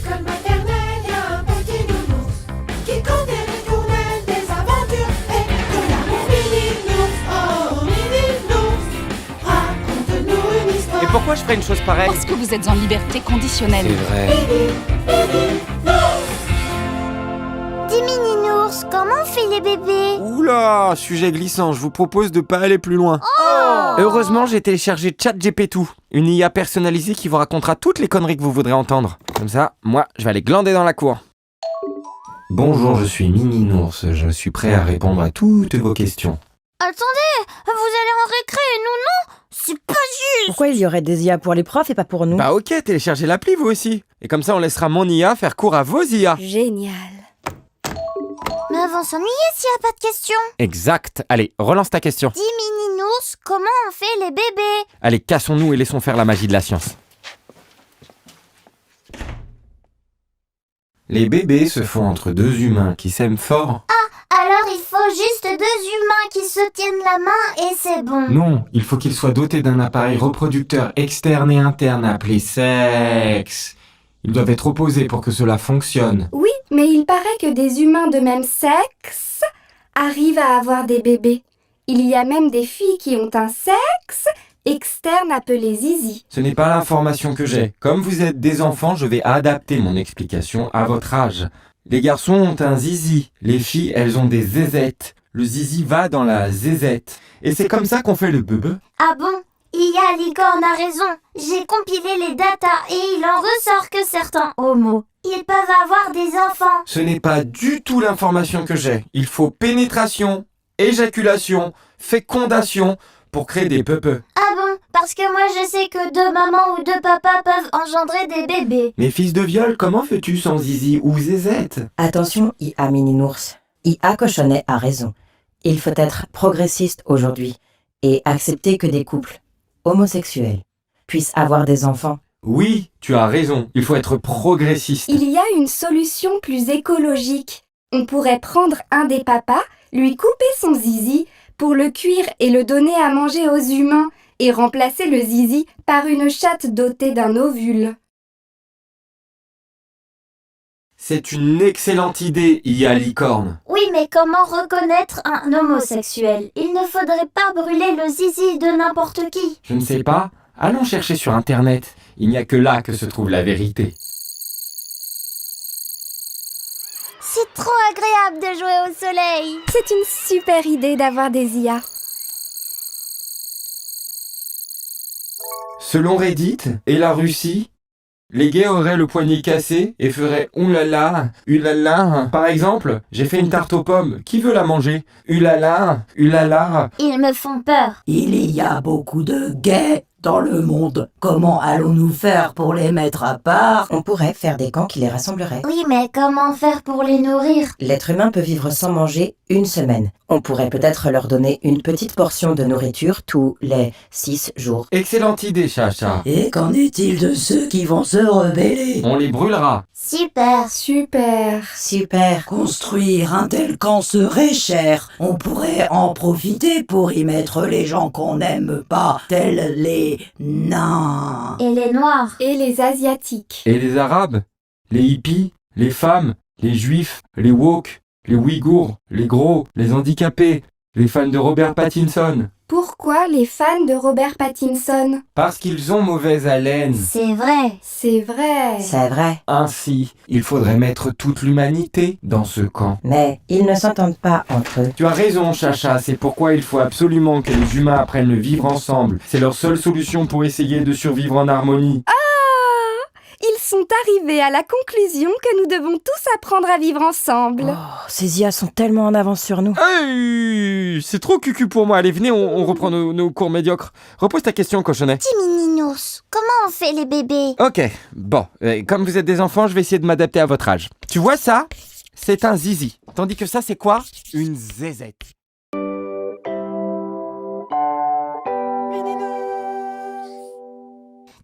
l'école maternelle, y a un petit nounours qui compte des ritournelles, des aventures et de l'amour. Mini-nours, oh mini-nours, raconte-nous une histoire. Et pourquoi je ferais une chose pareille? Parce que vous êtes en liberté conditionnelle. C'est vrai. Dis Mini-nours, comment on fait les bébés? Oula, sujet glissant, je vous propose de pas aller plus loin. Heureusement, j'ai téléchargé ChatGPT, une IA personnalisée qui vous racontera toutes les conneries que vous voudrez entendre. Comme ça, moi, je vais aller glander dans la cour. Bonjour, je suis Mini-nours, je suis prêt à répondre à toutes vos questions. Attendez, vous allez en récré et nous non? C'est pas juste. Pourquoi il y aurait des IA pour les profs et pas pour nous? Bah ok, téléchargez l'appli vous aussi. Et comme ça, on laissera mon IA faire cours à vos IA. Génial. Mais avant s'ennuyer s'il n'y a pas de questions. Exact. Allez, relance ta question. Dis Mini-nours, comment on fait les bébés? Allez, cassons-nous et laissons faire la magie de la science. Les bébés se font entre deux humains qui s'aiment fort. Alors il faut juste deux humains qui se tiennent la main et c'est bon. Non, il faut qu'ils soient dotés d'un appareil reproducteur externe et interne appelé sexe. Ils doivent être opposés pour que cela fonctionne. Oui, mais il paraît que des humains de même sexe arrivent à avoir des bébés. Il y a même des filles qui ont un sexe externe appelé zizi. Ce n'est pas l'information que j'ai. Comme vous êtes des enfants, je vais adapter mon explication à votre âge. Les garçons ont un zizi, les filles, elles ont des zézettes. Le zizi va dans la zézette. Et c'est comme ça qu'on fait le bebe. Ah bon? IA Licorne a raison. J'ai compilé les datas et il en ressort que certains homos, ils peuvent avoir des enfants. Ce n'est pas du tout l'information que j'ai. Il faut pénétration, éjaculation, fécondation pour créer des peupeux. Ah bon? Parce que moi je sais que deux mamans ou deux papas peuvent engendrer des bébés. Mais fils de viol, comment fais-tu sans zizi ou zézette? Attention, IA Mini-nours. IA Cochonnet a raison. Il faut être progressiste aujourd'hui et accepter que des couples homosexuels puissent avoir des enfants. Oui, tu as raison. Il faut être progressiste. Il y a une solution plus écologique. On pourrait prendre un des papas, lui couper son zizi pour le cuire et le donner à manger aux humains et remplacer le zizi par une chatte dotée d'un ovule. C'est une excellente idée, IA Licorne. Oui, mais comment reconnaître un homosexuel? Il ne faudrait pas brûler le zizi de n'importe qui. Je ne sais pas. Allons chercher sur Internet. Il n'y a que là que se trouve la vérité. C'est trop agréable de jouer au soleil. C'est une super idée d'avoir des IA. Selon Reddit et la Russie, les gays auraient le poignet cassé et feraient oulala, ulala. Par exemple, j'ai fait une tarte aux pommes. Qui veut la manger? Ulala, ulala. Ils me font peur. Il y a beaucoup de gays dans le monde. Comment allons-nous faire pour les mettre à part? On pourrait faire des camps qui les rassembleraient. Oui, mais comment faire pour les nourrir? L'être humain peut vivre sans manger une semaine. On pourrait peut-être leur donner une petite portion de nourriture tous les 6 jours. Excellente idée, Chacha. Et qu'en est-il de ceux qui vont se rebeller? On les brûlera. Super. Super. Super. Construire un tel camp serait cher. On pourrait en profiter pour y mettre les gens qu'on n'aime pas, tels les nains. Et les noirs? Et les asiatiques. Et les Arabes? Les hippies? Les femmes? Les juifs? Les woke? Les ouïghours? Les gros? Les handicapés? Les fans de Robert Pattinson? Pourquoi les fans de Robert Pattinson? Parce qu'ils ont mauvaise haleine. C'est vrai. C'est vrai. C'est vrai. Ainsi, il faudrait mettre toute l'humanité dans ce camp. Mais ils ne s'entendent pas entre eux. Tu as raison, Chacha, c'est pourquoi il faut absolument que les humains apprennent le vivre ensemble. C'est leur seule solution pour essayer de survivre en harmonie. Ils sont arrivés à la conclusion que nous devons tous apprendre à vivre ensemble. Oh, ces IA sont tellement en avance sur nous. Hey, c'est trop cucu pour moi. Allez, venez, on reprend nos cours médiocres. Repose ta question, cochonnet. Dis Mini-nours, comment on fait les bébés? Ok, bon, comme vous êtes des enfants, je vais essayer de m'adapter à votre âge. Tu vois ça? C'est un zizi. Tandis que ça, c'est quoi? Une zézette.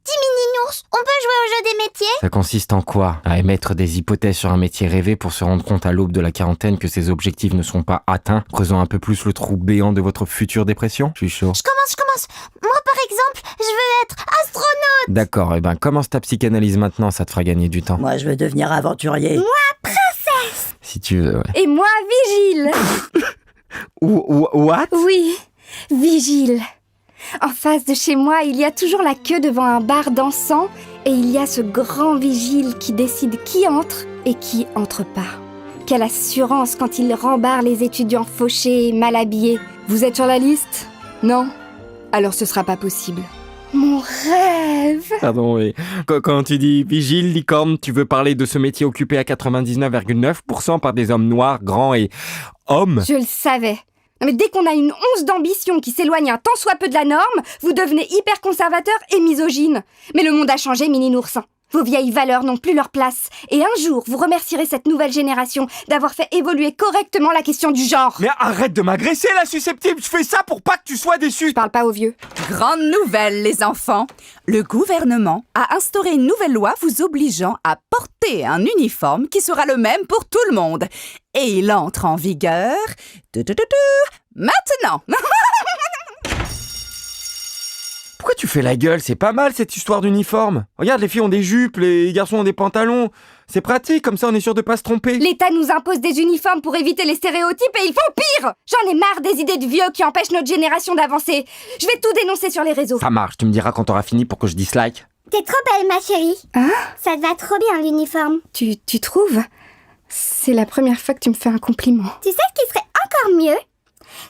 Dis Mini-nours, on peut jouer au jeu des métiers? Ça consiste en quoi? À émettre des hypothèses sur un métier rêvé pour se rendre compte à l'aube de la quarantaine que ces objectifs ne seront pas atteints, creusant un peu plus le trou béant de votre future dépression? Je suis chaud. Je commence. Moi par exemple, je veux être astronaute. D'accord, et ben commence ta psychanalyse maintenant, ça te fera gagner du temps. Moi, je veux devenir aventurier. Si tu veux, ouais. Et moi, Vigile. What? Oui, Vigile. En face de chez moi, il y a toujours la queue devant un bar dansant et il y a ce grand vigile qui décide qui entre et qui entre pas. Quelle assurance quand il rembarre les étudiants fauchés et mal habillés. Vous êtes sur la liste? Non? Alors ce sera pas possible. Mon rêve! Pardon, mais quand tu dis vigile, licorne, tu veux parler de ce métier occupé à 99,9% par des hommes noirs, grands et hommes? Je le savais. Non mais dès qu'on a une once d'ambition qui s'éloigne un tant soit peu de la norme, vous devenez hyper conservateur et misogyne. Mais le monde a changé, mini-noursin. Vos vieilles valeurs n'ont plus leur place. Et un jour, vous remercierez cette nouvelle génération d'avoir fait évoluer correctement la question du genre. Mais arrête de m'agresser, la susceptible! Je fais ça pour pas que tu sois déçu! Je parle pas aux vieux. Grande nouvelle, les enfants. Le gouvernement a instauré une nouvelle loi vous obligeant à porter un uniforme qui sera le même pour tout le monde. Et il entre en vigueur... maintenant. Pourquoi tu fais la gueule? C'est pas mal cette histoire d'uniforme. Regarde, les filles ont des jupes, les garçons ont des pantalons. C'est pratique, comme ça on est sûr de pas se tromper. L'État nous impose des uniformes pour éviter les stéréotypes et ils font pire. J'en ai marre des idées de vieux qui empêchent notre génération d'avancer. Je vais tout dénoncer sur les réseaux. Ça marche, tu me diras quand t'auras fini pour que je dislike. T'es trop belle, ma chérie. Hein? Ça te va trop bien, l'uniforme. Tu trouves? C'est la première fois que tu me fais un compliment. Tu sais ce qui serait encore mieux?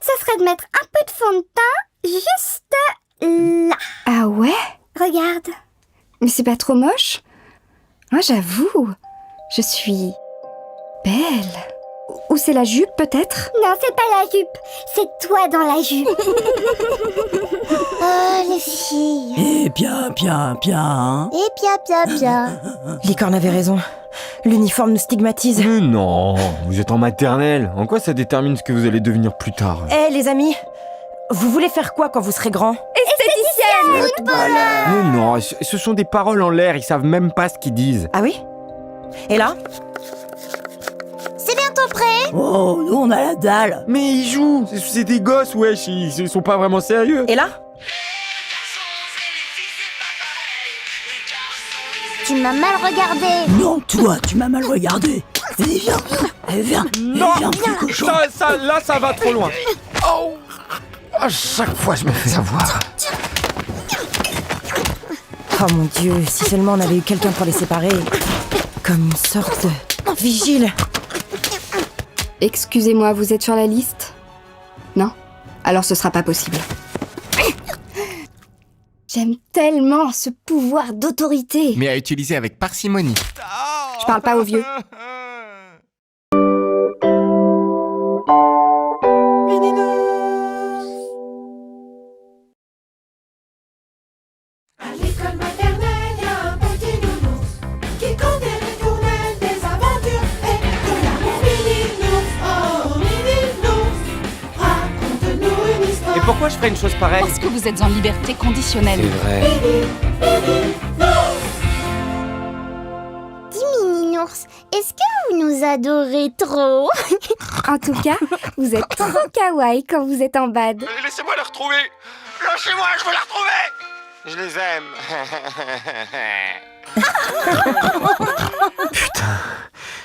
Ce serait de mettre un peu de fond de teint juste là. Ah ouais? Regarde. Mais c'est pas trop moche? Moi, j'avoue, je suis belle. Ou c'est la jupe, peut-être? Non, c'est pas la jupe. C'est toi dans la jupe. Oh, les filles. Eh bien. Et bien. Licorne avait raison. L'uniforme nous stigmatise. Mais non, vous êtes en maternelle. En quoi ça détermine ce que vous allez devenir plus tard? Eh les amis, vous voulez faire quoi quand vous serez grands? Esthéticienne! Mais non, ce sont des paroles en l'air, ils savent même pas ce qu'ils disent. Ah oui? Et là? C'est bientôt prêt. Oh, nous, on a la dalle. Mais ils jouent, c'est des gosses, wesh, ils sont pas vraiment sérieux. Et là? Tu m'as mal regardé. Non, toi, tu m'as mal regardé. Allez, viens. Allez, viens. Non, Viens, petit cochon. là ça va trop loin. Oh, à chaque fois je me fais avoir. Oh mon Dieu, si seulement on avait eu quelqu'un pour les séparer. Comme une sorte de vigile. Excusez-moi, vous êtes sur la liste? Non? Alors ce sera pas possible. J'aime tellement ce pouvoir d'autorité. Mais à utiliser avec parcimonie. Je parle pas aux vieux. À l'école maternelle, y a un petit nounours qui connaît les tournelles des aventures et de l'amour. Mini-nours, oh mini-nours, raconte-nous une histoire. Et pourquoi je ferais une chose pareille? Parce que vous êtes en liberté conditionnelle. vrai. Dis, mini-nours, est-ce que vous nous adorez trop? En tout cas, vous êtes trop kawaii quand vous êtes en bad. Laissez-moi la retrouver. Lâchez-moi, je veux la retrouver. Je les aime. Putain,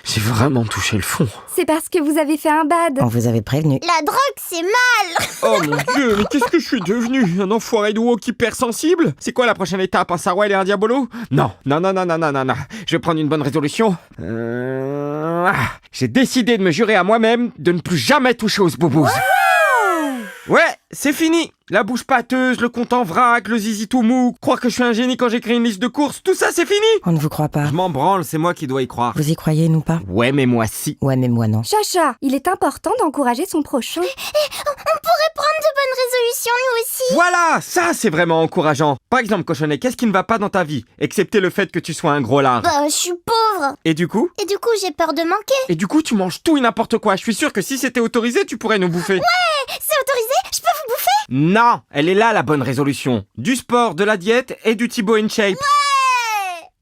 j'ai vraiment touché le fond. C'est parce que vous avez fait un bad. On vous avait prévenu. La drogue, c'est mal. Oh mon Dieu, mais qu'est-ce que je suis devenu? Un enfoiré de woke hypersensible? C'est quoi la prochaine étape? Un Sarwell et un Diabolo? Non. Je vais prendre une bonne résolution. J'ai décidé de me jurer à moi-même de ne plus jamais toucher aux zboubouz. Ouais, c'est fini. La bouche pâteuse, le compte en vrac, le zizi tout mou, croire que je suis un génie quand j'écris une liste de courses, tout ça c'est fini. On ne vous croit pas. Je m'en branle, c'est moi qui dois y croire. Vous y croyez, nous pas? Ouais, mais moi si. Ouais, mais moi non. Chacha, il est important d'encourager son prochain. On pourrait prendre de bonnes résolutions, nous aussi. Voilà, ça c'est vraiment encourageant. Par exemple, cochonnet, qu'est-ce qui ne va pas dans ta vie? Excepté le fait que tu sois un gros lard. Bah, je suis pauvre. Et du coup? Et du coup, j'ai peur de manquer. Et du coup, tu manges tout et n'importe quoi. Je suis sûr que si c'était autorisé, tu pourrais nous bouffer. C'est autorisé? Je peux vous bouffer? Non, elle est là la bonne résolution. Du sport, de la diète et du Thibaut in shape.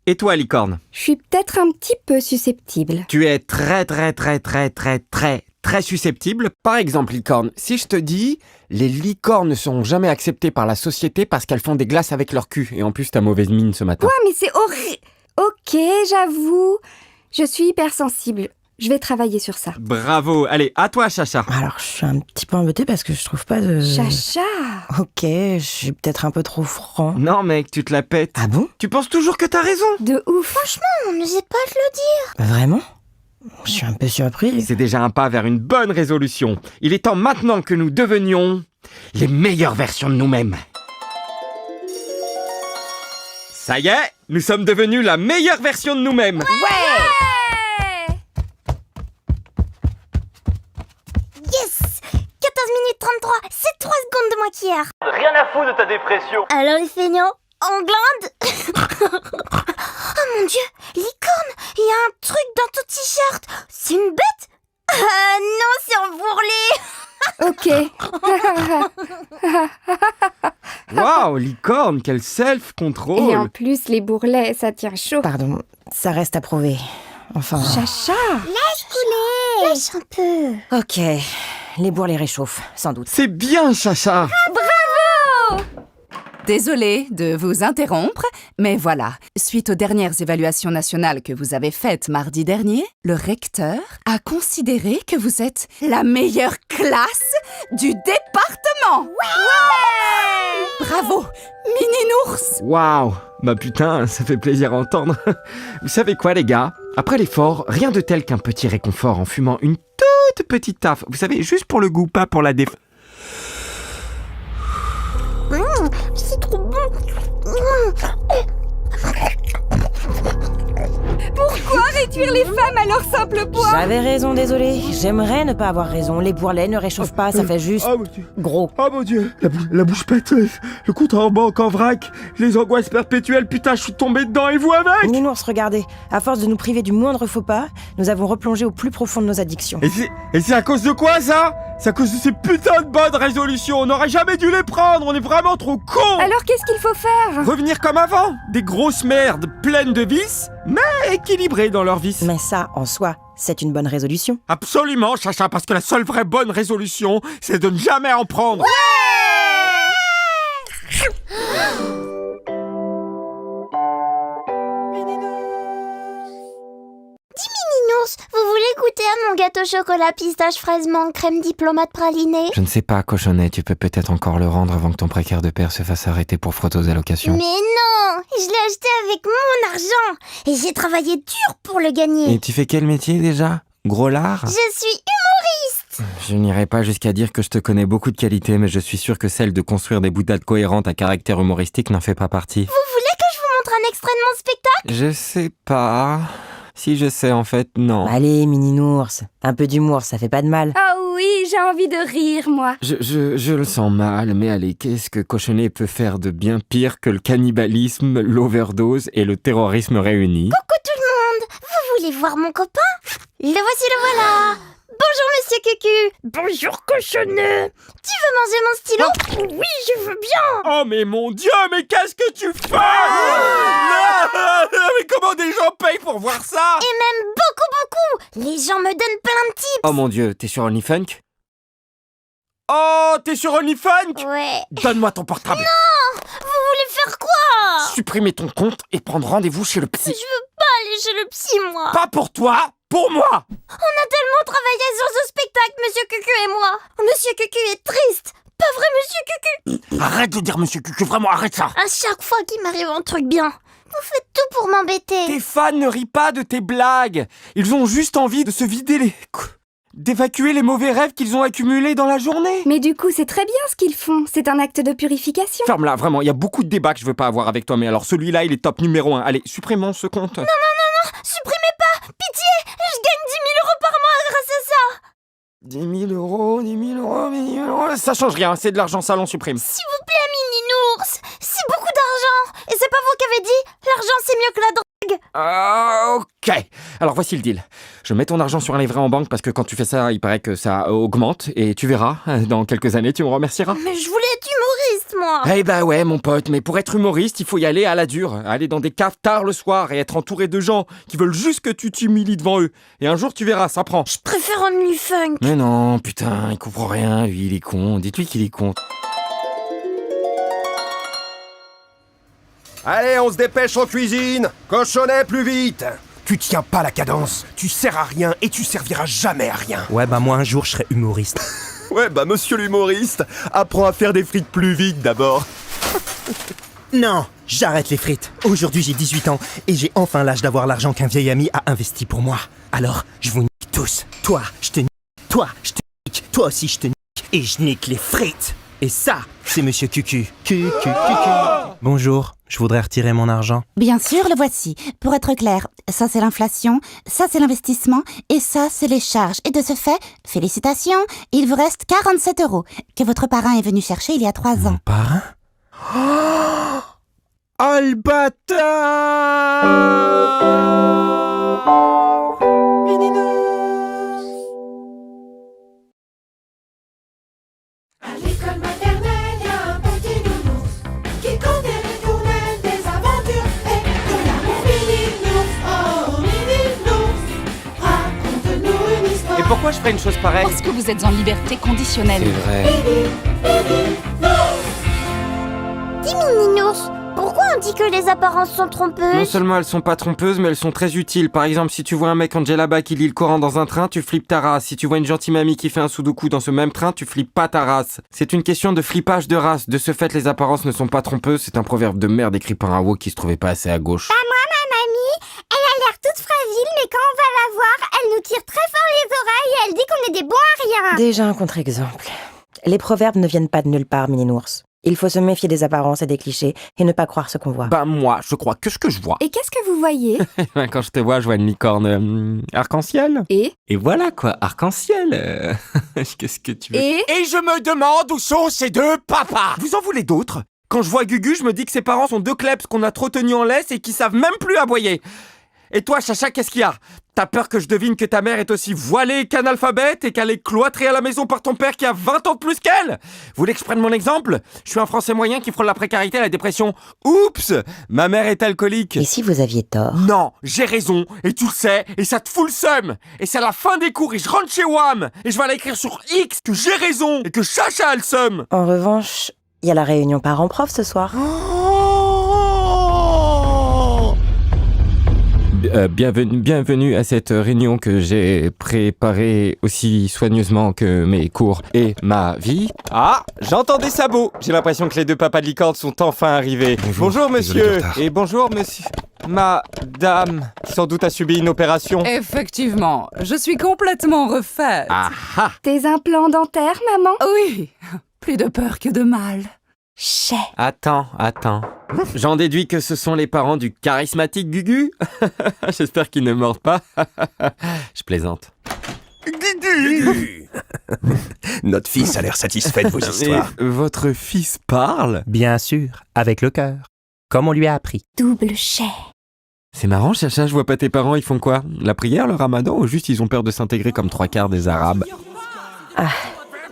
Et toi, licorne? Je suis peut-être un petit peu susceptible. Tu es très très très très très très très susceptible. Par exemple, licorne, si je te dis les licornes ne seront jamais acceptées par la société parce qu'elles font des glaces avec leur cul. Et en plus, t'as mauvaise mine ce matin. Quoi, mais c'est horrible. Ok, j'avoue. Je suis hypersensible. Je vais travailler sur ça. Bravo. Allez, à toi, Chacha. Alors, je suis un petit peu embêtée parce que je trouve pas de... Chacha. Ok, je suis peut-être un peu trop franc. Non, mec, tu te la pètes. Ah bon? Tu penses toujours que t'as raison. De ouf. On n'hésite pas à te le dire. Vraiment? Je suis un peu surprise. C'est déjà un pas vers une bonne résolution. Il est temps maintenant que nous devenions les meilleures versions de nous-mêmes. Ça y est, nous sommes devenus la meilleure version de nous-mêmes. Yes 14 minutes 33, c'est 3 secondes de moins qu'hier. Rien à foutre de ta dépression. Alors les feignants, en glande. Oh mon dieu, licorne, il y a un truc dans ton t-shirt. C'est une bête? Non, c'est un bourrelet. Ok. Waouh, licorne, quel self-control. Et en plus, les bourrelets, ça tient chaud. Pardon, ça reste à prouver. Enfin... Chacha. Lâche un peu. Ok, les bourrelets réchauffent, sans doute. C'est bien, Chacha. Désolée de vous interrompre, mais voilà, suite aux dernières évaluations nationales que vous avez faites mardi dernier, le recteur a considéré que vous êtes la meilleure classe du département. Ouais! Bravo, Mini-Nours. Waouh. Bah putain, ça fait plaisir à entendre. Vous savez quoi, les gars? Après l'effort, rien de tel qu'un petit réconfort en fumant une toute petite taf. Vous savez, juste pour le goût, pas pour la déf... C'est trop bon. Pourquoi réduire les femmes à leur simple poids? J'avais raison, désolé. J'aimerais ne pas avoir raison. Les bourrelets ne réchauffent pas, ça fait juste Oh mon Dieu. gros. Oh mon Dieu, la bouche pâteuse, le compte en banque en vrac, les angoisses perpétuelles, putain, je suis tombé dedans et vous avec. Mini-Nours, regardez. À force de nous priver du moindre faux pas, nous avons replongé au plus profond de nos addictions. Et c'est à cause de quoi ça? C'est à cause de ces putains de bonnes résolutions, on n'aurait jamais dû les prendre, on est vraiment trop cons. Alors qu'est-ce qu'il faut faire? Revenir comme avant, des grosses merdes pleines de vices, mais équilibrées dans leurs vices. Mais ça, en soi, c'est une bonne résolution. Absolument, Chacha, parce que la seule vraie bonne résolution, c'est de ne jamais en prendre. Mini-Nours, vous voulez goûter à mon gâteau chocolat pistache fraise mangue crème diplomate praliné? Je ne sais pas, cochonnet, tu peux peut-être encore le rendre avant que ton précaire de père se fasse arrêter pour fraude aux allocations. Mais non, je l'ai acheté avec mon argent et j'ai travaillé dur pour le gagner. Et tu fais quel métier déjà? Gros lard? Je suis humoriste. Je n'irai pas jusqu'à dire que je te connais beaucoup de qualités, mais je suis sûr que celle de construire des boutades cohérentes à caractère humoristique n'en fait pas partie. Vous voulez que je vous montre un extrait de mon spectacle? Je sais pas. Si je sais, en fait, non. Allez, Mini-Nours, un peu d'humour, ça fait pas de mal. Oh oui, j'ai envie de rire, moi. Je le sens mal, mais allez, qu'est-ce que Cochonnet peut faire de bien pire que le cannibalisme, l'overdose et le terrorisme réunis? Coucou tout le monde. Vous voulez voir mon copain? Le voici, le voilà. Bonjour Monsieur Cucu. Bonjour Cochonnet. Tu veux manger mon stylo? Oui, je veux bien. Oh mais mon Dieu, mais qu'est-ce que tu fais? Non, mais comment des gens payent pour voir ça? Et même beaucoup. Les gens me donnent plein de tips. Oh mon Dieu, t'es sur OnlyFunk? Oh, t'es sur OnlyFunk? Ouais. Donne-moi ton portable. Vous voulez faire quoi? Supprimer ton compte et prendre rendez-vous chez le Je psy. veux pas aller chez le psy, moi. Pas pour toi, pour moi. On a tellement travaillé sur ce spectacle, Monsieur Cucu et moi. Monsieur Cucu est triste. Pas vrai, Monsieur Cucu? Arrête de dire Monsieur Cucu, vraiment arrête ça. À chaque fois qu'il m'arrive un truc bien, vous faites tout pour m'embêter. Tes fans ne rient pas de tes blagues. Ils ont juste envie de se vider d'évacuer les mauvais rêves qu'ils ont accumulés dans la journée. Mais du coup, c'est très bien ce qu'ils font. C'est un acte de purification. Ferme-la, vraiment, il y a beaucoup de débats que je veux pas avoir avec toi, mais alors celui-là, il est top numéro 1. Allez, supprimons ce compte. Non, supprimez pas. Pitié, je gagne 10 000 euros par mois grâce à ça. 10 000 euros, 10 000 euros, 10 000 euros, ça change rien, c'est de l'argent sale, on supprime. S'il vous plaît, Mini-Nours, c'est beaucoup d'argent. Et c'est pas vous qui avez dit, l'argent c'est mieux que la drogue. Ah, ok. Alors voici le deal. Je mets ton argent sur un livret en banque parce que quand tu fais ça, il paraît que ça augmente. Et tu verras, dans quelques années, tu me remercieras. Mais je voulais être humoriste, moi. Eh bah ouais, mon pote, mais pour être humoriste, il faut y aller à la dure. Aller dans des caves tard le soir et être entouré de gens qui veulent juste que tu t'humilies devant eux. Et un jour, tu verras, ça prend. Je préfère Only Funk. Mais non, putain, il comprend rien, lui, il est con. Dites-lui qu'il est con. Allez, on se dépêche en cuisine. Cochonnet, plus vite. Tu tiens pas la cadence, tu sers à rien et tu serviras jamais à rien. Ouais, bah moi un jour je serai humoriste. Ouais, bah monsieur l'humoriste, apprends à faire des frites plus vite d'abord. Non, j'arrête les frites. Aujourd'hui j'ai 18 ans et j'ai enfin l'âge d'avoir l'argent qu'un vieil ami a investi pour moi. Alors, je vous nique tous. Toi, je te nique. Toi, je te nique. Toi aussi, je te nique. Et je nique les frites. Et ça, c'est Monsieur Cucu. Cucu. Bonjour, je voudrais retirer mon argent. Bien sûr, le voici. Pour être clair, ça c'est l'inflation, ça c'est l'investissement, et ça c'est les charges. Et de ce fait, félicitations, il vous reste 47 € que votre parrain est venu chercher il y a 3 ans. Mon parrain? Oh le bâtard! À l'école maternelle, y a un petit nounours qui compte des ritournelles, des aventures et de l'amour. Mini-nours, oh mini-nours, raconte-nous une histoire. Et pourquoi je ferais une chose pareille? Parce que vous êtes en liberté conditionnelle. C'est vrai. Dis Mini-nours, pourquoi on dit que les apparences sont Non trompeuses? seulement elles sont pas trompeuses, mais elles sont très utiles. Par exemple, si tu vois un mec en djellaba qui lit le Coran dans un train, tu flippes ta race. Si tu vois une gentille mamie qui fait un sudoku dans ce même train, tu flippes pas ta race. C'est une question de flippage de race. De ce fait, les apparences ne sont pas trompeuses. C'est un proverbe de merde écrit par un woke qui se trouvait pas assez à gauche. Ma mamie, elle a l'air toute fragile, mais quand on va la voir, elle nous tire très fort les oreilles et elle dit qu'on est des bons à rien. Déjà un contre-exemple. Les proverbes ne viennent pas de nulle part, Mini-Nours. Il faut se méfier des apparences et des clichés et ne pas croire ce qu'on voit. Bah moi, je crois que ce que je vois. Et qu'est-ce que vous voyez? Quand je te vois, je vois une licorne arc-en-ciel. Et voilà quoi, arc-en-ciel. Qu'est-ce que tu veux? Et je me demande où sont ces deux papas. Vous en voulez d'autres? Quand je vois Gugu, je me dis que ses parents sont deux klebs qu'on a trop tenus en laisse et qui savent même plus aboyer. Et toi, Chacha, qu'est-ce qu'il y a? T'as peur que je devine que ta mère est aussi voilée qu'analphabète et qu'elle est cloîtrée à la maison par ton père qui a 20 ans de plus qu'elle? Vous voulez que je prenne mon exemple? Je suis un Français moyen qui frôle la précarité et la dépression. Oups! Ma mère est alcoolique. Et si vous aviez tort? Non, j'ai raison, et tu le sais, et ça te fout le seum. Et c'est à la fin des cours, et je rentre chez WAM, et je vais aller écrire sur X que j'ai raison, et que Chacha a le seum. En revanche, il y a la réunion parents-prof ce soir. Bienvenue à cette réunion que j'ai préparée aussi soigneusement que mes cours et ma vie. Ah, j'entends des sabots. J'ai l'impression que les deux papas de licorne sont enfin arrivés. Bonjour monsieur. Et bonjour monsieur. Madame, qui sans doute a subi une opération. Effectivement, je suis complètement refaite. Ah ah. tes implants dentaires, maman? Oui, plus de peur que de mal. Chais. Attends. J'en déduis que ce sont les parents du charismatique Gugu. J'espère qu'ils ne mordent pas. Je plaisante. Gugu. Notre fils a l'air satisfait de vos histoires. Et votre fils parle? Bien sûr, avec le cœur. Comme on lui a appris. Double chais. C'est marrant, Chacha, je vois pas tes parents, ils font quoi? La prière, le ramadan, ou juste ils ont peur de s'intégrer comme 3/4 des Arabes? Ah,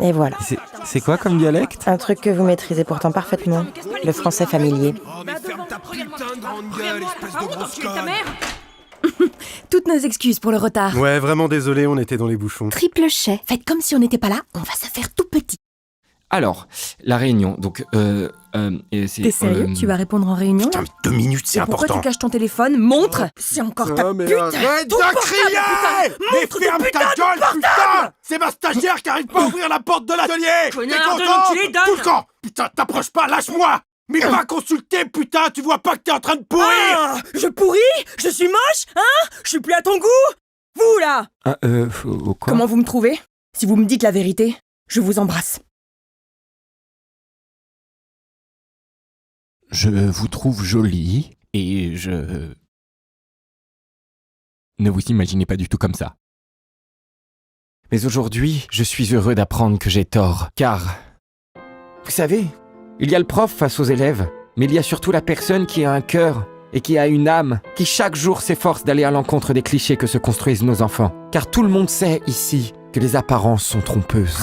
et voilà. C'est quoi comme dialecte? Un truc que vous maîtrisez pourtant parfaitement. Le français familier. Oh mais ferme ta putain de grande gueule, espèce de grosse conne. Toutes nos excuses pour le retard. Ouais, vraiment désolé, on était dans les bouchons. Triple chais. Faites comme si on n'était pas là, on va se faire tout petit. Alors, la réunion, donc, T'es sérieux? Tu vas répondre en réunion? Putain, mais 2 minutes, c'est important. Pourquoi tu caches ton téléphone? Montre! C'est encore ta mais putain! arrête Ton de portable, crier! putain! Mais Montre ferme ton ta putain de gueule, portable! putain! C'est ma stagiaire qui arrive pas à ouvrir la porte de l'atelier! Connard T'es de content? l'enculé, donne! Tout le camp! Putain, t'approches pas, lâche-moi! Mais va consulter, putain! Tu vois pas que t'es en train de pourrir! Ah, je pourris? Je suis moche? Hein? Je suis plus à ton goût? Vous, là! Quoi? Comment vous me trouvez? Si vous me dites la vérité, je vous embrasse. Je vous trouve jolie, et je... Ne vous imaginez pas du tout comme ça. Mais aujourd'hui, je suis heureux d'apprendre que j'ai tort, car... Vous savez, il y a le prof face aux élèves, mais il y a surtout la personne qui a un cœur et qui a une âme, qui chaque jour s'efforce d'aller à l'encontre des clichés que se construisent nos enfants. Car tout le monde sait ici que les apparences sont trompeuses.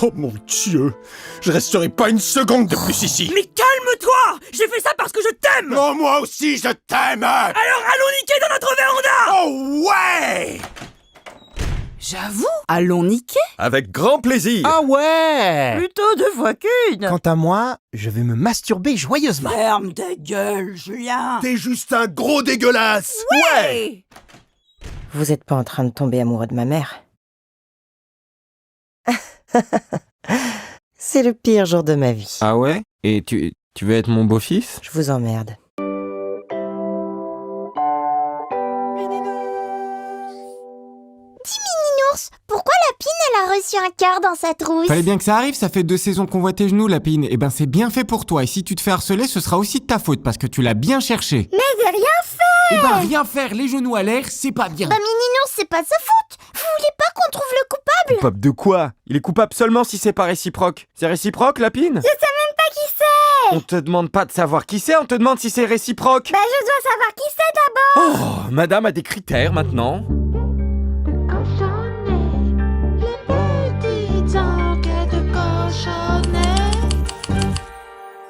Oh mon Dieu, je resterai pas une seconde de plus ici. Mais calme-toi! J'ai fait ça parce que je t'aime! Oh, moi aussi, je t'aime! Alors allons niquer dans notre véranda! Oh ouais! J'avoue, allons niquer. Avec grand plaisir! Ah ouais! Plutôt 2 fois qu'une! Quant à moi, je vais me masturber joyeusement. Ferme ta gueule, Julien! T'es juste un gros dégueulasse! Ouais. Vous êtes pas en train de tomber amoureux de ma mère? C'est le pire jour de ma vie. Ah ouais? Et tu veux être mon beau-fils? Je vous emmerde. Mini-nours, pourquoi Lapine, elle a reçu un cœur dans sa trousse? Fallait bien que ça arrive, ça fait 2 saisons qu'on voit tes genoux, Lapine. Eh ben c'est bien fait pour toi, et si tu te fais harceler, ce sera aussi de ta faute, parce que tu l'as bien cherché. Mais j'ai rien fait! Eh ben rien faire, les genoux à l'air, c'est pas bien. Bah Mini-nours, c'est pas sa faute! Vous voulez pas qu'on trouve le coupable? Coupable de quoi? Il est coupable seulement si c'est pas réciproque. C'est réciproque, Lapine? Je sais même pas qui c'est! On te demande pas de savoir qui c'est, on te demande si c'est réciproque. Bah je dois savoir qui c'est d'abord! Oh, madame a des critères maintenant.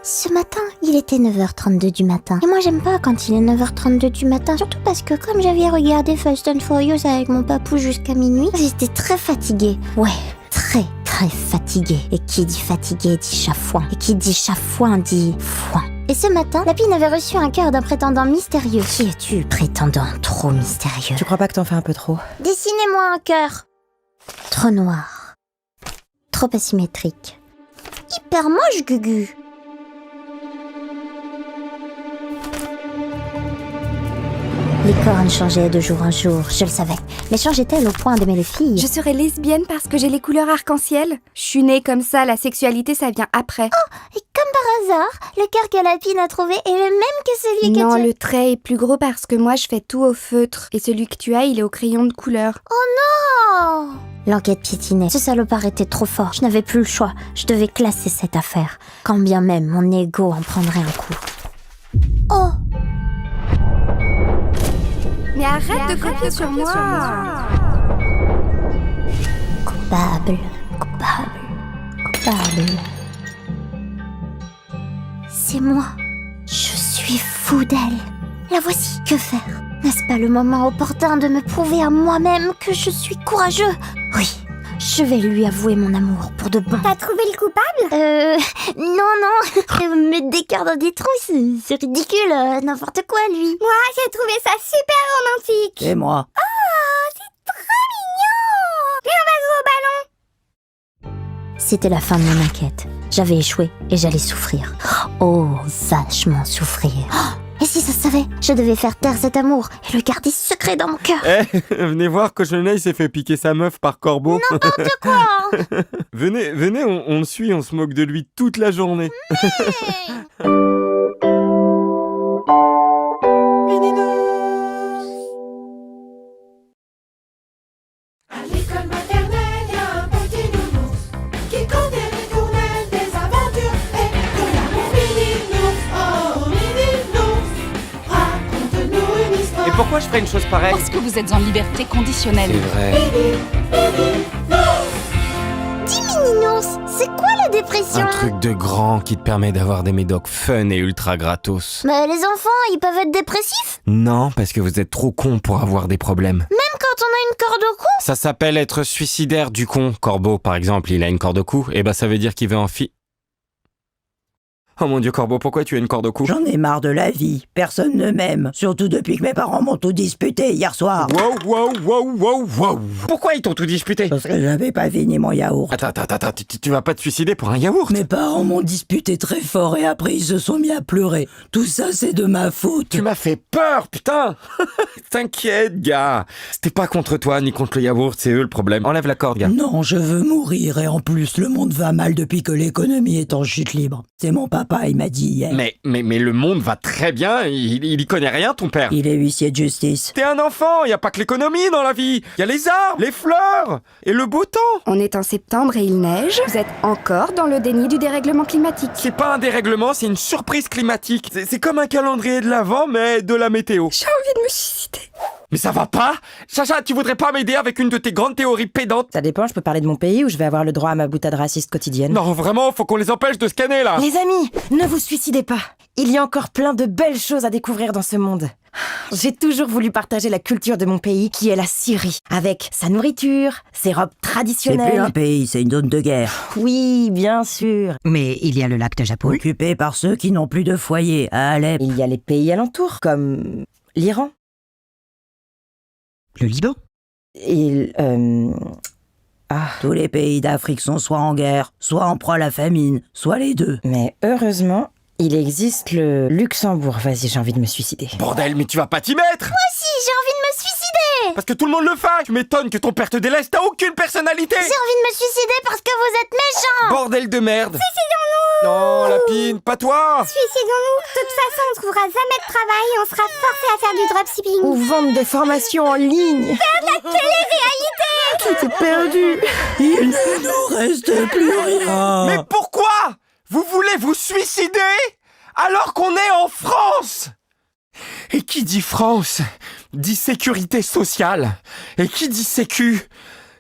Ce matin, il était 9h32 du matin. Et moi, j'aime pas quand il est 9h32 du matin. Surtout parce que comme j'avais regardé Fast and Furious avec mon papou jusqu'à minuit, j'étais très fatiguée. Ouais, très fatiguée. Et qui dit fatigué dit chafouin. Et qui dit chafouin dit foin. Et ce matin, Lapine avait reçu un cœur d'un prétendant mystérieux. Qui es-tu, prétendant trop mystérieux? Tu crois pas que t'en fais un peu trop? Dessinez-moi un cœur. Trop noir. Trop asymétrique. Hyper moche, Gugu. Les cornes changeaient de jour en jour, je le savais. Mais changeait-elle au point d'aimer les filles? Je serais lesbienne parce que j'ai les couleurs arc-en-ciel. Je suis née comme ça, la sexualité ça vient après. Oh, et comme par hasard, le cœur que Lapine a trouvé est le même que celui que Non, tu... le trait est plus gros parce que moi je fais tout au feutre. Et celui que tu as, il est au crayon de couleur. Oh non! L'enquête piétinait. Ce salopard était trop fort. Je n'avais plus le choix. Je devais classer cette affaire. Quand bien même mon ego en prendrait un coup. Oh! Mais arrête de copier sur moi. Coupable. C'est moi. Je suis fou d'elle. La voici. Que faire? N'est-ce pas le moment opportun de me prouver à moi-même que je suis courageux? Oui, je vais lui avouer mon amour pour de bon. T'as trouvé le coupable? Non. Mettre des cœurs dans des trous, c'est ridicule. N'importe quoi, lui. Moi, j'ai trouvé ça super romantique. Et moi? Oh, c'est trop mignon. Et on va jouer au ballon. C'était la fin de mon enquête. J'avais échoué et j'allais souffrir. Oh, vachement souffrir. Et si ça se savait, je devais faire taire cet amour et le garder secret dans mon cœur. Eh, venez voir, Cochonnet, il s'est fait piquer sa meuf par Corbeau. N'importe quoi. Venez, on le suit, on se moque de lui toute la journée. À l'école maternelle, y a un petit nounours qui compte des ritournelles, des aventures et de l'amour. Mini-nours, oh Mini-nours, raconte-nous une histoire. Et pourquoi je ferais une chose pareille? Parce que vous êtes en liberté conditionnelle. C'est vrai. Dis Mini-nours, c'est quoi la dépression? Un truc de grand qui te permet d'avoir des médocs fun et ultra gratos. Bah les enfants, ils peuvent être dépressifs? Non, parce que vous êtes trop cons pour avoir des problèmes. Même quand on a une corde au cou? Ça s'appelle être suicidaire du con. Corbeau, par exemple, il a une corde au cou, et bah ça veut dire qu'il veut Oh mon Dieu, Corbeau, pourquoi tu as une corde au cou? J'en ai marre de la vie. Personne ne m'aime. Surtout depuis que mes parents m'ont tout disputé hier soir. Wow. Pourquoi ils t'ont tout disputé? Parce que j'avais pas fini mon yaourt. Attends, tu vas pas te suicider pour un yaourt? Mes parents m'ont disputé très fort et après ils se sont mis à pleurer. Tout ça c'est de ma faute. Tu m'as fait peur, putain. T'inquiète, gars. C'était pas contre toi ni contre le yaourt, c'est eux le problème. Enlève la corde, gars. Non, je veux mourir et en plus le monde va mal depuis que l'économie est en chute libre. C'est mon papa, il m'a dit hier. Mais le monde va très bien, il y connaît rien, ton père. Il est huissier de justice. T'es un enfant, y a pas que l'économie dans la vie. Y a les arbres, les fleurs et le beau temps. On est en septembre et il neige. Vous êtes encore dans le déni du dérèglement climatique. C'est pas un dérèglement, c'est une surprise climatique. C'est comme un calendrier de l'Avent, mais de la météo. J'ai envie de me suicider. Mais ça va pas? Chacha, tu voudrais pas m'aider avec une de tes grandes théories pédantes? Ça dépend, je peux parler de mon pays ou je vais avoir le droit à ma boutade raciste quotidienne. Non, vraiment, faut qu'on les empêche de scanner, là. Les amis, ne vous suicidez pas. Il y a encore plein de belles choses à découvrir dans ce monde. J'ai toujours voulu partager la culture de mon pays, qui est la Syrie, avec sa nourriture, ses robes C'est traditionnelles. plus un pays, c'est une zone de guerre. Oui, bien sûr. Mais il y a le lac de Japon. Occupé par ceux qui n'ont plus de foyer à Alep. Il y a les pays alentours, comme l'Iran. Le Liban. Tous les pays d'Afrique sont soit en guerre, soit en proie à la famine, soit les deux. Mais heureusement, il existe le Luxembourg. Vas-y, j'ai envie de me suicider. Bordel, mais tu vas pas t'y mettre! Moi aussi, j'ai envie de me suicider. Parce que tout le monde le fait! Tu m'étonnes que ton père te délaisse, t'as aucune personnalité! J'ai envie de me suicider parce que vous êtes méchants. Bordel de merde! Suicidons-nous! Non, Lapine, pas toi! Suicidons-nous. De toute façon, on ne trouvera jamais de travail et on sera forcé à faire du dropshipping. Ou vendre des formations en ligne. Faire de la télé-réalité. Tout est perdu. Il ne nous reste plus rien. Mais pourquoi? Vous voulez vous suicider? Alors qu'on est en France! Et qui dit France, dit sécurité sociale. Et qui dit sécu,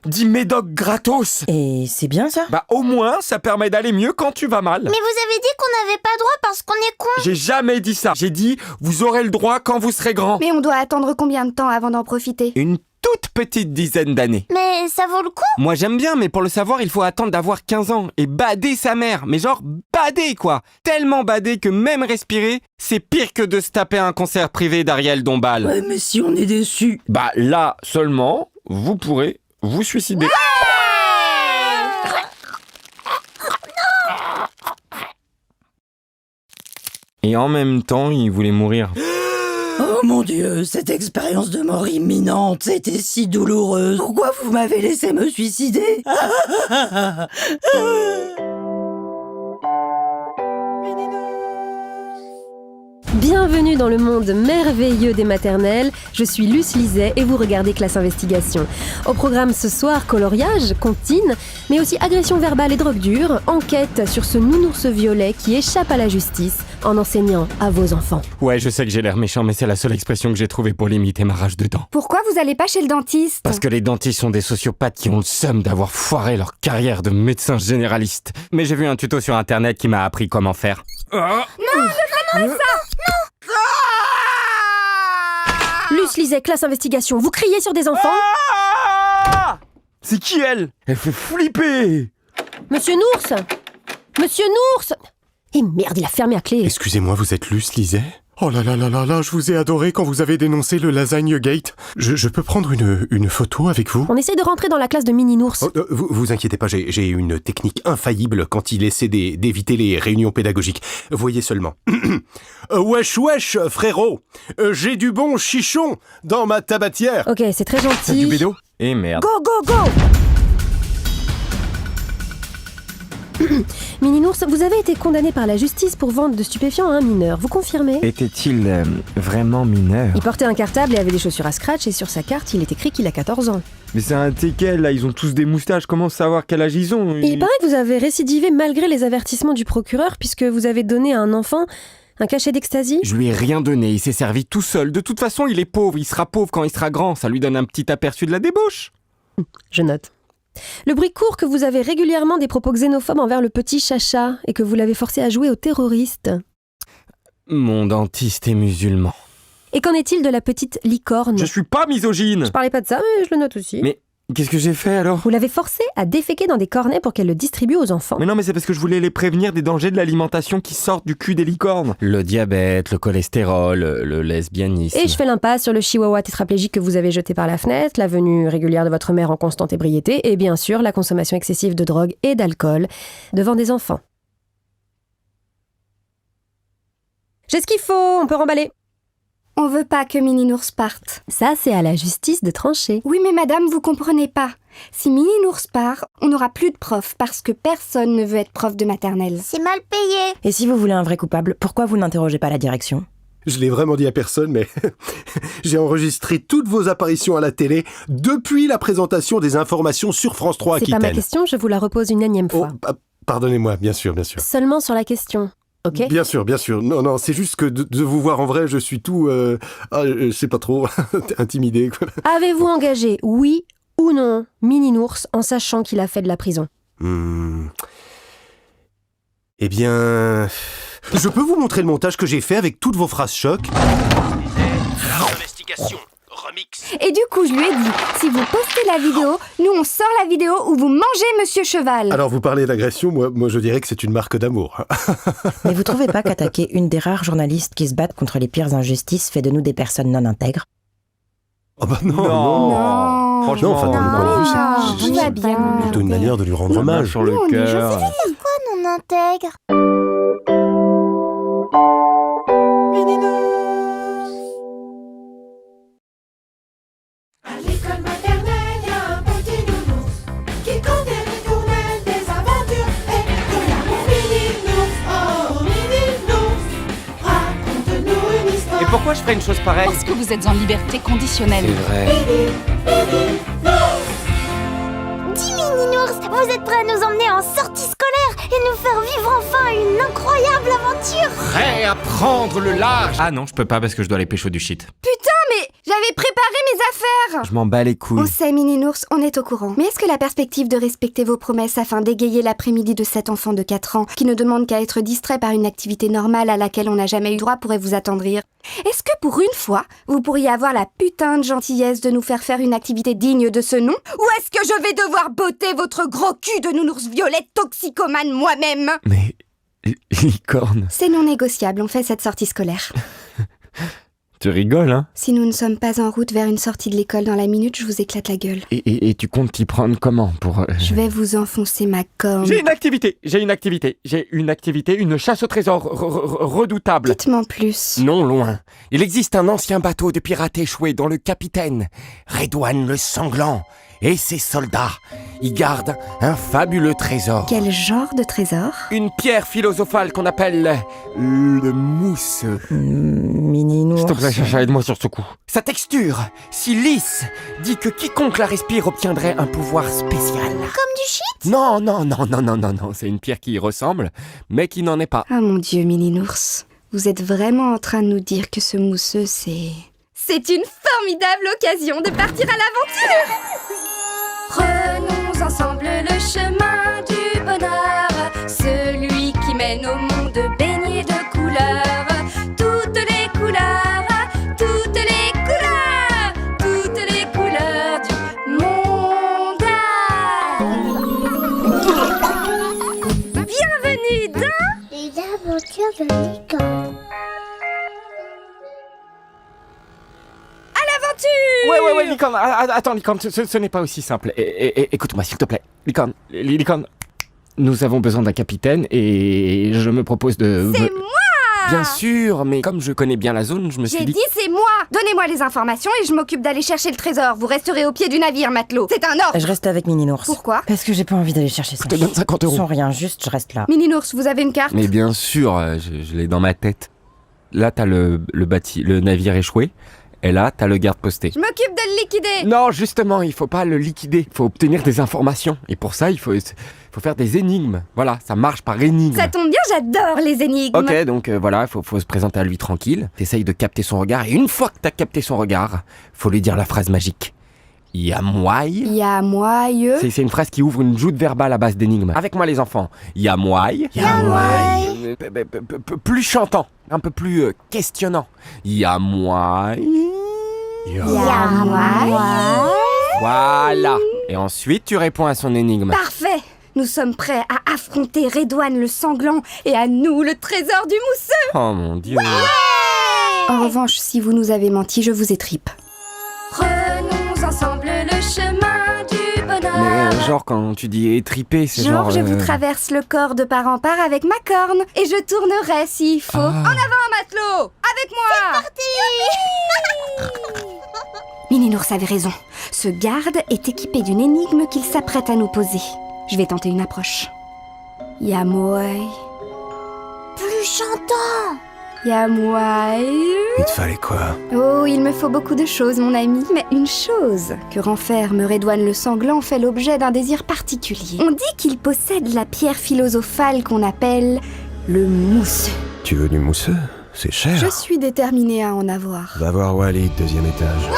dit médoc gratos. Et c'est bien ça? Bah au moins, ça permet d'aller mieux quand tu vas mal. Mais vous avez dit qu'on n'avait pas droit parce qu'on est con. J'ai jamais dit ça. J'ai dit, vous aurez le droit quand vous serez grand. Mais on doit attendre combien de temps avant d'en profiter? Une toute petite dizaine d'années. Mais ça vaut le coup. Moi j'aime bien, mais pour le savoir, il faut attendre d'avoir 15 ans et bader sa mère. Mais genre bader quoi. Tellement bader que même respirer, c'est pire que de se taper un concert privé d'Ariel Dombal. Ouais, mais si on est déçus. Bah là seulement, vous pourrez vous suicider. Et en même temps, il voulait mourir. Oh mon Dieu, cette expérience de mort imminente, c'était si douloureuse. Pourquoi vous m'avez laissé me suicider? Bienvenue dans le monde merveilleux des maternelles, je suis Luce Liset et vous regardez Classe Investigation. Au programme ce soir, coloriage, comptine, mais aussi agression verbale et drogue dure, enquête sur ce nounours violet qui échappe à la justice en enseignant à vos enfants. Ouais, je sais que j'ai l'air méchant, mais c'est la seule expression que j'ai trouvée pour limiter ma rage de dents. Pourquoi vous allez pas chez le dentiste? Parce que les dentistes sont des sociopathes qui ont le seum d'avoir foiré leur carrière de médecin généraliste. Mais j'ai vu un tuto sur internet qui m'a appris comment faire. Non, je veux ça. Luce Liset, Classe Investigation, vous criez sur des enfants? Ah, c'est qui elle? Elle fait flipper. Monsieur Nours! Monsieur Nours! Et merde, il a fermé à clé. Excusez-moi, vous êtes Luce Liset? Oh là là là là là, je vous ai adoré quand vous avez dénoncé le Lasagne Gate. Je peux prendre une photo avec vous? On essaie de rentrer dans la classe de Mini Nours. Oh, vous inquiétez pas, j'ai une technique infaillible quand il essaie d'éviter les réunions pédagogiques. Voyez seulement. Wesh wesh, frérot, j'ai du bon chichon dans ma tabatière. Ok, c'est très gentil. T'as du bédo? Et merde. Go, go, go! Mini Nours, vous avez été condamné par la justice pour vente de stupéfiants à un mineur, vous confirmez? Était-il vraiment mineur? Il portait un cartable et avait des chaussures à scratch et sur sa carte, il est écrit qu'il a 14 ans. Mais c'est un teckel, là, ils ont tous des moustaches, comment savoir quel âge ils ont? Il paraît que vous avez récidivé malgré les avertissements du procureur puisque vous avez donné à un enfant un cachet d'ecstasy. Je lui ai rien donné, il s'est servi tout seul. De toute façon, il est pauvre, il sera pauvre quand il sera grand, ça lui donne un petit aperçu de la débauche. Je note. Le bruit court que vous avez régulièrement des propos xénophobes envers le petit Chacha et que vous l'avez forcé à jouer aux terroristes. Mon dentiste est musulman. Et qu'en est-il de la petite licorne? Je suis pas misogyne. Je parlais pas de ça, mais je le note aussi. Mais qu'est-ce que j'ai fait alors? Vous l'avez forcée à déféquer dans des cornets pour qu'elle le distribue aux enfants. Mais non, mais c'est parce que je voulais les prévenir des dangers de l'alimentation qui sortent du cul des licornes. Le diabète, le cholestérol, le lesbianisme. Et je fais l'impasse sur le chihuahua tétraplégique que vous avez jeté par la fenêtre, la venue régulière de votre mère en constante ébriété, et bien sûr la consommation excessive de drogue et d'alcool devant des enfants. J'ai ce qu'il faut, on peut remballer. On veut pas que Mini Nours parte. Ça, c'est à la justice de trancher. Oui, mais madame, vous comprenez pas. Si Mini Nours part, on n'aura plus de prof parce que personne ne veut être prof de maternelle. C'est mal payé. Et si vous voulez un vrai coupable, pourquoi vous n'interrogez pas la direction? Je l'ai vraiment dit à personne, mais j'ai enregistré toutes vos apparitions à la télé depuis la présentation des informations sur France 3 C'est Aquitaine. pas ma question, je vous la repose une énième fois. Pardonnez-moi, bien sûr, bien sûr. Seulement sur la question. ok? Bien sûr, bien sûr. Non, non, c'est juste que de vous voir en vrai, je suis tout... je sais pas trop, intimidé, quoi. Avez-vous engagé, oui ou non, Mininours en sachant qu'il a fait de la prison? Eh bien... Je peux vous montrer le montage que j'ai fait avec toutes vos phrases choc. Investigation. Remix. Et du coup, je lui ai dit, si vous postez la vidéo, nous on sort la vidéo où vous mangez Monsieur Cheval. Alors vous parlez d'agression, moi je dirais que c'est une marque d'amour. Mais vous trouvez pas qu'attaquer une des rares journalistes qui se battent contre les pires injustices fait de nous des personnes non intègres? Oh bah non, Non. Franchement, enfin, dans mon point de vue, Tout va bien. c'est plutôt une manière de lui rendre hommage. Sur le cœur. Pourquoi non intègre? À l'école maternelle, y a un petit nounours qui compte des ritournelles, des aventures et de l'amour. Mininours, oh Mininours, raconte-nous une histoire. Et pourquoi je ferais une chose pareille? Parce que vous êtes en liberté conditionnelle. C'est vrai. Dis Mininours, vous êtes prêts à nous emmener en sortie scolaire et nous faire vivre enfin une incroyable aventure? Prêt à prendre le large. Ah non, je peux pas parce que je dois aller pécho du shit. Putain, mais j'avais préparé mes affaires. Je m'en bats les On couilles. sait, Mininours, on est au courant. Mais est-ce que la perspective de respecter vos promesses afin d'égayer l'après-midi de cet enfant de 4 ans qui ne demande qu'à être distrait par une activité normale à laquelle on n'a jamais eu droit pourrait vous attendrir? Est-ce que pour une fois, vous pourriez avoir la putain de gentillesse de nous faire faire une activité digne de ce nom? Ou est-ce que je vais devoir botter votre gros cul de nounours violette toxicomane moi-même? Mais... licorne. C'est non négociable, on fait cette sortie scolaire. Tu rigoles, hein? Si nous ne sommes pas en route vers une sortie de l'école dans la minute, je vous éclate la gueule. Et tu comptes t'y prendre comment pour... Je vais vous enfoncer ma corne. J'ai une activité, une chasse au trésor redoutable. Dites-moi plus. Non loin, il existe un ancien bateau de pirates échoué dont le capitaine, Redouane le Sanglant, et ses soldats y gardent un fabuleux trésor. Quel genre de trésor? Une pierre philosophale qu'on appelle le mousse. Mininours. S'il te plaît, Chacha, aide-moi sur ce coup. Sa texture, si lisse, dit que quiconque la respire obtiendrait un pouvoir spécial. Comme du shit? Non, c'est une pierre qui y ressemble, mais qui n'en est pas. Ah mon Dieu, Mininours. Vous êtes vraiment en train de nous dire que ce mousseux, c'est... C'est une formidable occasion de partir à l'aventure! Prenons ensemble le chemin du bonheur, celui qui mène au monde baigné de couleurs. Toutes les couleurs, toutes les couleurs, toutes les couleurs du monde. Bienvenue dans Les aventures de Licorne. Ouais, Licorne, attends, Licorne, ce n'est pas aussi simple. Écoute-moi, s'il te plaît. Licorne, nous avons besoin d'un capitaine et je me propose de... C'est moi! Bien sûr, mais comme je connais bien la zone, je me suis J'ai dit... dit c'est moi! Donnez-moi les informations et je m'occupe d'aller chercher le trésor. Vous resterez au pied du navire, matelot. C'est un ordre! Je reste avec Mininours. Pourquoi? Parce que j'ai pas envie d'aller chercher Je son te donne 50 euros. Sans rien, juste je reste là. Mininours, vous avez une carte? Mais bien sûr, je l'ai dans ma tête. Là, t'as le navire échoué. Et là, t'as le garde posté. Je m'occupe de le liquider! Non, justement, il faut pas le liquider. Il faut obtenir des informations. Et pour ça, il faut faire des énigmes. Voilà, ça marche par énigmes. Ça tombe bien, j'adore les énigmes! Ok, donc voilà, il faut se présenter à lui tranquille. T'essayes de capter son regard. Et une fois que t'as capté son regard, faut lui dire la phrase magique. Yamoy. Yamoyeux. C'est une phrase qui ouvre une joute verbale à base d'énigmes. Avec moi les enfants. Yamoy. Yamoy. Plus chantant, un peu plus questionnant. Yamoy. Yamoy. Voilà. Et ensuite tu réponds à son énigme. Parfait! Nous sommes prêts à affronter Redouane le Sanglant et à nous le trésor du mousseux! Oh mon Dieu. En revanche, si vous nous avez menti, je vous étripe. Prenons ensemble le chemin du bonheur. Mais genre quand tu dis étriper, c'est Genre, genre... je vous traverse le corps de part en part avec ma corne et je tournerai s'il faut. En avant, matelot! Avec moi! C'est parti! Mininours avait raison. Ce garde est équipé d'une énigme qu'il s'apprête à nous poser. Je vais tenter une approche. Yamoy. Plus chantant. Yamoy. Il te fallait quoi? Oh, il me faut beaucoup de choses, mon ami, mais une chose que renferme Redouane le Sanglant fait l'objet d'un désir particulier. On dit qu'il possède la pierre philosophale qu'on appelle le mousseux. Tu veux du mousseux? C'est cher. Je suis déterminée à en avoir. Va voir Walid, 2e étage.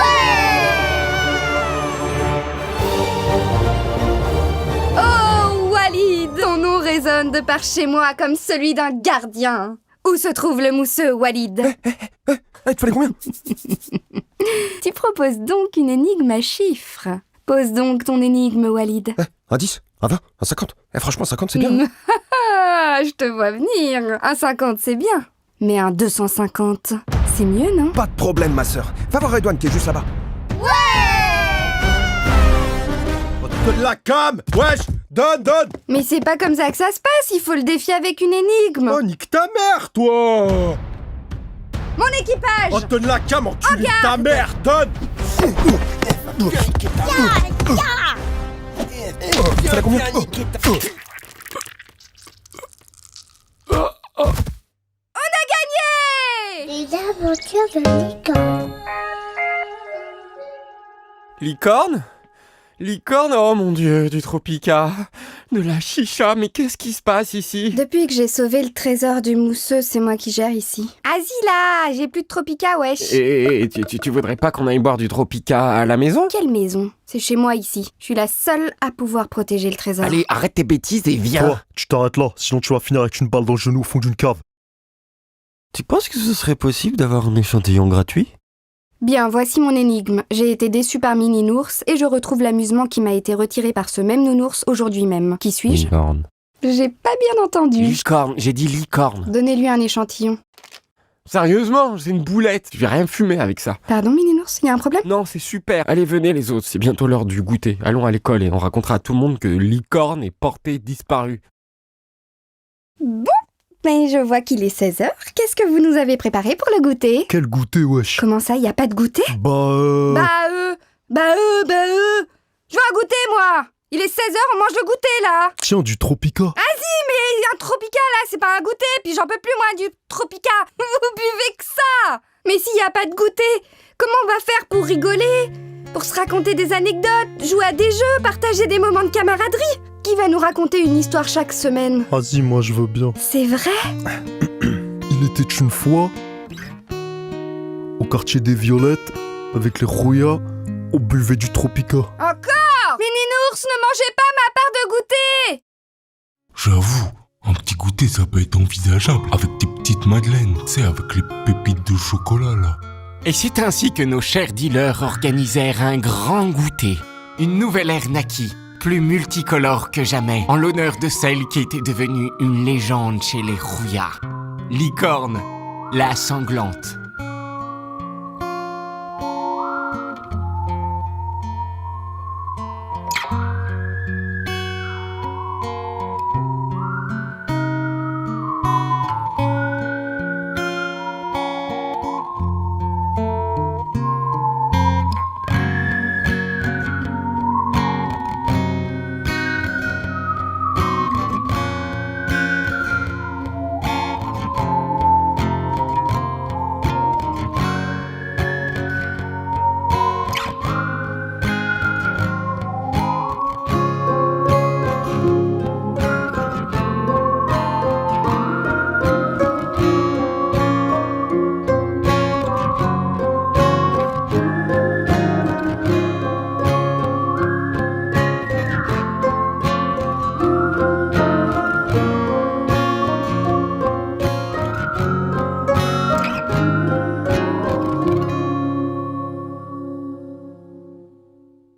Oh, Walid! Ton nom résonne de par chez moi comme celui d'un gardien. Où se trouve le mousseux, Walid? Il te fallait combien? Tu proposes donc une énigme à chiffres. Pose donc ton énigme, Walid. Un 10, un 20, un 50. Franchement, 50, c'est bien. Je te vois venir. Un 50, c'est bien. Mais un 250, c'est mieux, non? Pas de problème, ma sœur. Va voir Redouane qui est juste là-bas. De la cam! Wesh! Donne! Mais c'est pas comme ça que ça se passe, il faut le défier avec une énigme. Oh, nique ta mère, toi! Mon équipage! Oh, donne la cam, enculé de ta mère! Donne! Ça fait combien? On a gagné! Les aventures de Licorne. Licorne? Licorne? Oh mon dieu, du Tropica. De la chicha, mais qu'est-ce qui se passe ici? Depuis que j'ai sauvé le trésor du mousseux, c'est moi qui gère ici. Vas-y là, j'ai plus de Tropica, wesh. Et tu voudrais pas qu'on aille boire du Tropica à la maison? Quelle maison? C'est chez moi ici. Je suis la seule à pouvoir protéger le trésor. Allez, arrête tes bêtises et viens. Toi, tu t'arrêtes là, sinon tu vas finir avec une balle dans le genou au fond d'une cave. Tu penses que ce serait possible d'avoir un échantillon gratuit? Bien, voici mon énigme. J'ai été déçue par Mini Nours et je retrouve l'amusement qui m'a été retiré par ce même nounours aujourd'hui même. Qui suis-je? Licorne. J'ai pas bien entendu. Licorne, j'ai dit licorne. Donnez-lui un échantillon. Sérieusement, c'est une boulette. Je vais rien fumer avec ça. Pardon, Mini Nours, y a un problème? Non, c'est super. Allez, venez les autres, c'est bientôt l'heure du goûter. Allons à l'école et on racontera à tout le monde que Licorne est porté disparu. Bon, mais je vois qu'il est 16h. Qu'est-ce que vous nous avez préparé pour le goûter? Quel goûter, wesh? Comment ça, y a pas de goûter? Bah Je veux un goûter, moi! Il est 16h, on mange le goûter, là! Tiens, du Tropica. Vas-y, mais un Tropica, là, c'est pas un goûter, puis j'en peux plus, moi, du Tropica! Vous buvez que ça! Mais s'il y a pas de goûter, comment on va faire pour rigoler? Pour se raconter des anecdotes, jouer à des jeux, partager des moments de camaraderie? Qui va nous raconter une histoire chaque semaine? Vas-y, moi je veux bien. C'est vrai? Il était une fois, au quartier des Violettes, avec les rouillas, on buvait du Tropica. Encore? Mini Nours, ne mangez pas ma part de goûter! J'avoue, un petit goûter ça peut être envisageable avec tes petites madeleines, tu sais, avec les pépites de chocolat là. Et c'est ainsi que nos chers dealers organisèrent un grand goûter. Une nouvelle ère naquit, plus multicolore que jamais, en l'honneur de celle qui était devenue une légende chez les rouillards. Licorne, la sanglante.